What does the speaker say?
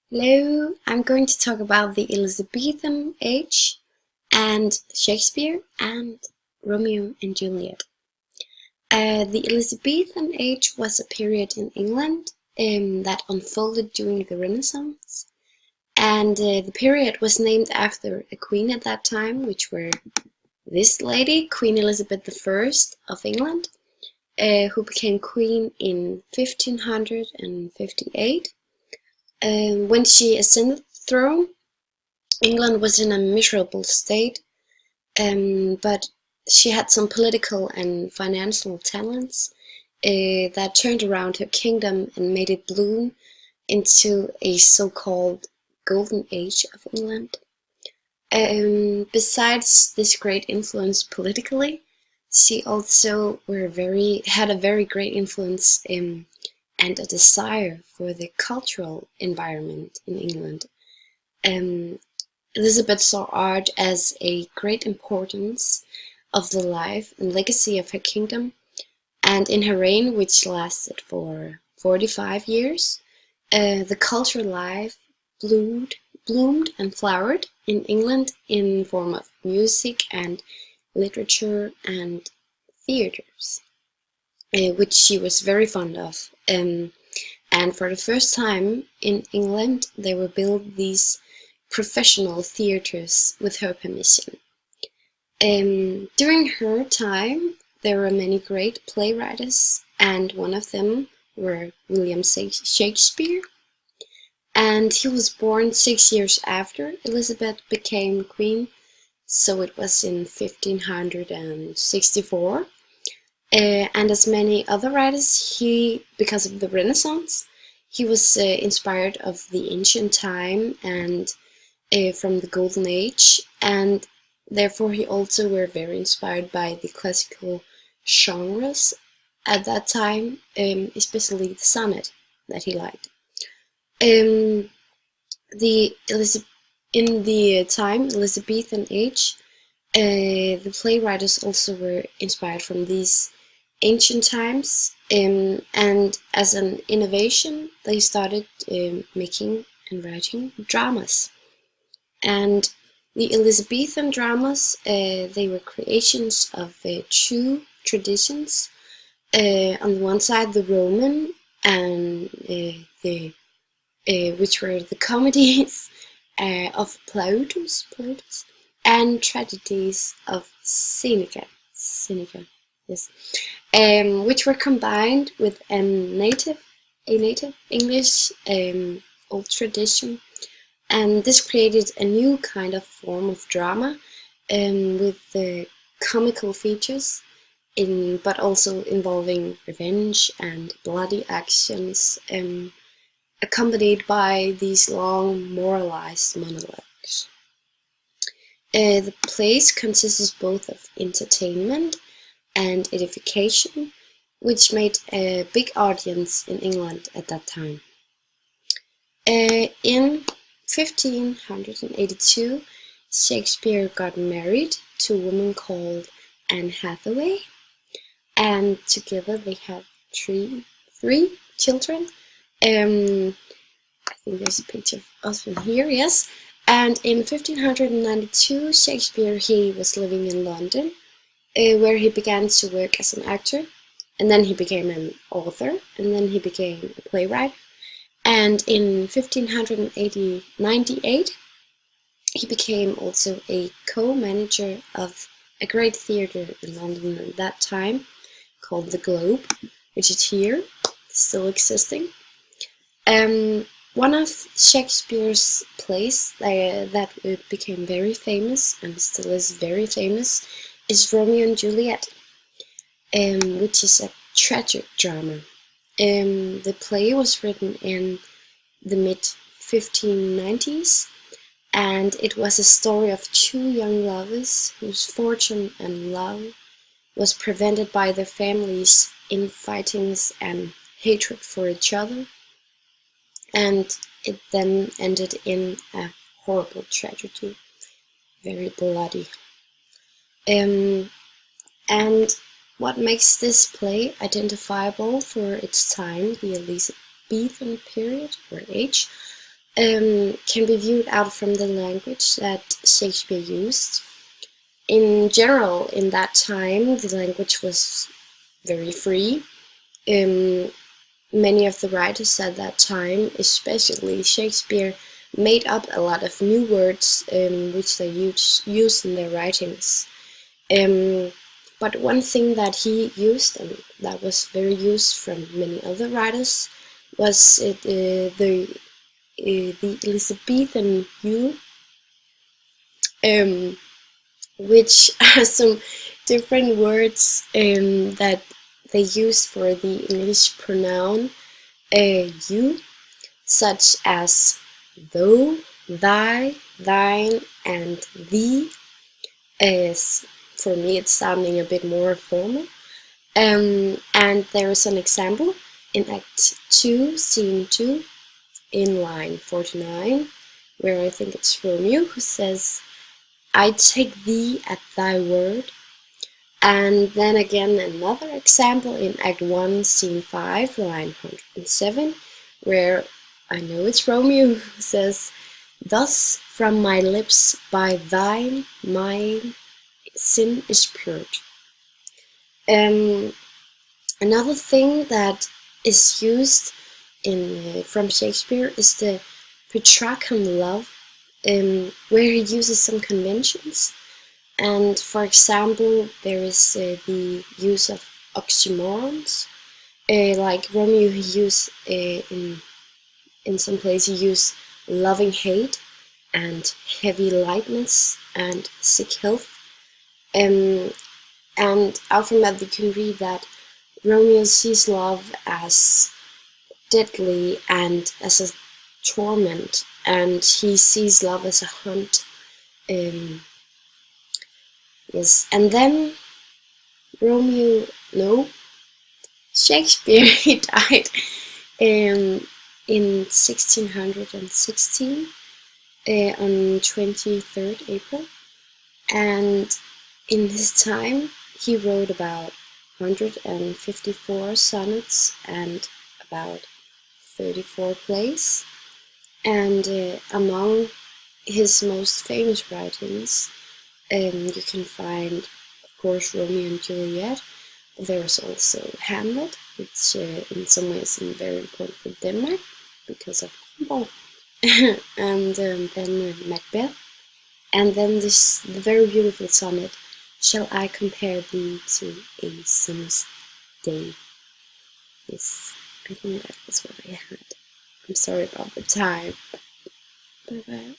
Hello, I'm going to talk about the Elizabethan age and Shakespeare and Romeo and Juliet. The Elizabethan age was a period in England that unfolded during the Renaissance, and the period was named after a queen at that time, which were this lady, Queen Elizabeth I of England, who became queen in 1558. When she ascended the throne, England was in a miserable state, but she had some political and financial talents that turned around her kingdom and made it bloom into a so-called golden age of England. Besides this great influence politically, she also had a very great influence and a desire for the cultural environment in England. Um, Elizabeth saw art as a great importance of the life and legacy of her kingdom, and in her reign, which lasted for 45 years, the cultural life bloomed and flowered in England in form of music and literature and theatres, which she was very fond of. And for the first time in England, they were built these professional theatres with her permission. During her time, there were many great playwrights, and one of them were William Shakespeare. And he was born 6 years after Elizabeth became queen, so it was in 1564. And as many other writers, because of the Renaissance, he was inspired of the ancient time and from the Golden Age, and therefore he also were very inspired by the classical genres at that time, especially the sonnet that he liked. Um, in the time Elizabethan age, the playwrights also were inspired from these ancient times, and as an innovation, they started making and writing dramas. And the Elizabethan dramas, they were creations of two traditions. On the one side, the Roman and which were the comedies of Plautus, and tragedies of Seneca, yes, which were combined with a native English old tradition, and this created a new kind of form of drama with the comical features, but also involving revenge and bloody actions, accompanied by these long moralized monologues. The plays consists both of entertainment and edification, which made a big audience in England at that time. In 1582, Shakespeare got married to a woman called Anne Hathaway, and together they had three children. I think there's a picture of husband here, yes. And in 1592, Shakespeare, he was living in London, where he began to work as an actor, and then he became an author, and then he became a playwright. And in 1598, he became also a co-manager of a great theatre in London at that time, called the Globe, which is here, still existing. One of Shakespeare's plays that became very famous, and still is very famous, is Romeo and Juliet, which is a tragic drama. The play was written in the mid-1590s, and it was a story of two young lovers whose fortune and love was prevented by their families' infightings and hatred for each other, and it then ended in a horrible tragedy, very bloody. And what makes this play identifiable for its time, the Elizabethan period or age, can be viewed out from the language that Shakespeare used. In general, in that time, the language was very free. Many of the writers at that time, especially Shakespeare, made up a lot of new words which they used in their writings. But one thing that he used, and that was very used from many other writers, was the Elizabethan hue, which are some different words that they used for the English pronoun you, such as thou, thy, thine, and thee. As for me, it's sounding a bit more formal. And there is an example in Act 2, Scene 2, in line 49, where I think it's Romeo who says, I take thee at thy word. And then again another example in Act 1, Scene 5, line 107, where I know it's Romeo who says, thus from my lips by thine mine sin is purged. Another thing that is used from Shakespeare is the Petrarchan love, where he uses some conventions. And for example, there is the use of oxymorons, like Romeo. He used in some places he used loving hate and heavy lightness and sick health. And out from that you can read that Romeo sees love as deadly and as a torment, and he sees love as a hunt. Yes, and then Shakespeare, he died in 1616 on 23rd April, and in his time he wrote about 154 sonnets and about 34 plays, and among his most famous writings you can find, of course, Romeo and Juliet. There's also Hamlet, which in some ways is very important for Denmark because of Kronborg, and then Macbeth, and then this very beautiful sonnet, Shall I compare thee to a summer's day? Yes, I think that was what I had. I'm sorry about the time. Bye bye.